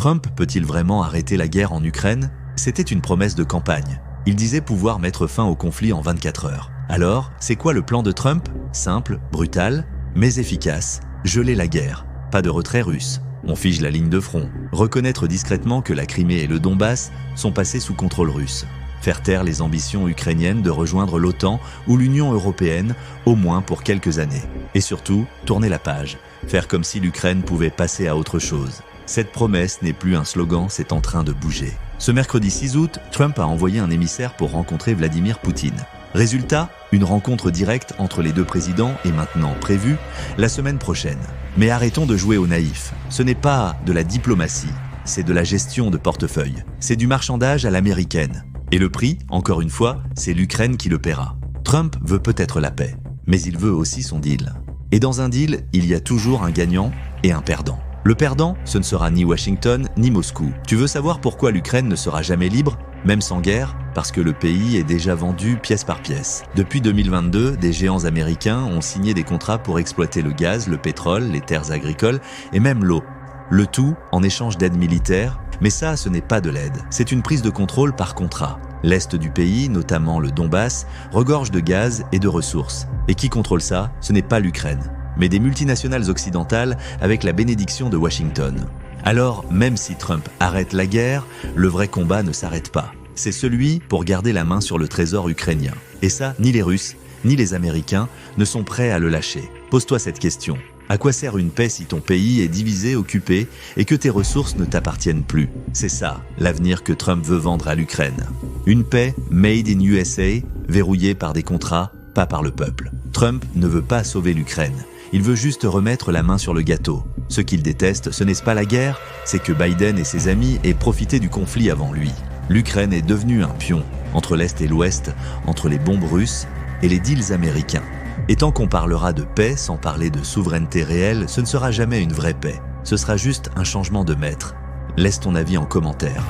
Trump peut-il vraiment arrêter la guerre en Ukraine? C'était une promesse de campagne. Il disait pouvoir mettre fin au conflit en 24 heures. Alors, c'est quoi le plan de Trump? Simple, brutal, mais efficace. Geler la guerre. Pas de retrait russe. On fige la ligne de front. Reconnaître discrètement que la Crimée et le Donbass sont passés sous contrôle russe. Faire taire les ambitions ukrainiennes de rejoindre l'OTAN ou l'Union européenne, au moins pour quelques années. Et surtout, tourner la page. Faire comme si l'Ukraine pouvait passer à autre chose. Cette promesse n'est plus un slogan, c'est en train de bouger. Ce mercredi 6 août, Trump a envoyé un émissaire pour rencontrer Vladimir Poutine. Résultat, une rencontre directe entre les deux présidents est maintenant prévue la semaine prochaine. Mais arrêtons de jouer aux naïfs. Ce n'est pas de la diplomatie, c'est de la gestion de portefeuille. C'est du marchandage à l'américaine. Et le prix, encore une fois, c'est l'Ukraine qui le paiera. Trump veut peut-être la paix, mais il veut aussi son deal. Et dans un deal, il y a toujours un gagnant et un perdant. Le perdant, ce ne sera ni Washington ni Moscou. Tu veux savoir pourquoi l'Ukraine ne sera jamais libre, même sans guerre? Parce que le pays est déjà vendu pièce par pièce. Depuis 2022, des géants américains ont signé des contrats pour exploiter le gaz, le pétrole, les terres agricoles et même l'eau. Le tout en échange d'aide militaire, mais ça, ce n'est pas de l'aide. C'est une prise de contrôle par contrat. L'est du pays, notamment le Donbass, regorge de gaz et de ressources. Et qui contrôle ça? Ce n'est pas l'Ukraine, mais des multinationales occidentales avec la bénédiction de Washington. Alors, même si Trump arrête la guerre, le vrai combat ne s'arrête pas. C'est celui pour garder la main sur le trésor ukrainien. Et ça, ni les Russes, ni les Américains ne sont prêts à le lâcher. Pose-toi cette question. À quoi sert une paix si ton pays est divisé, occupé et que tes ressources ne t'appartiennent plus? C'est ça, l'avenir que Trump veut vendre à l'Ukraine. Une paix made in USA, verrouillée par des contrats, pas par le peuple. Trump ne veut pas sauver l'Ukraine. Il veut juste remettre la main sur le gâteau. Ce qu'il déteste, ce n'est pas la guerre, c'est que Biden et ses amis aient profité du conflit avant lui. L'Ukraine est devenue un pion, entre l'Est et l'Ouest, entre les bombes russes et les deals américains. Et tant qu'on parlera de paix sans parler de souveraineté réelle, ce ne sera jamais une vraie paix. Ce sera juste un changement de maître. Laisse ton avis en commentaire.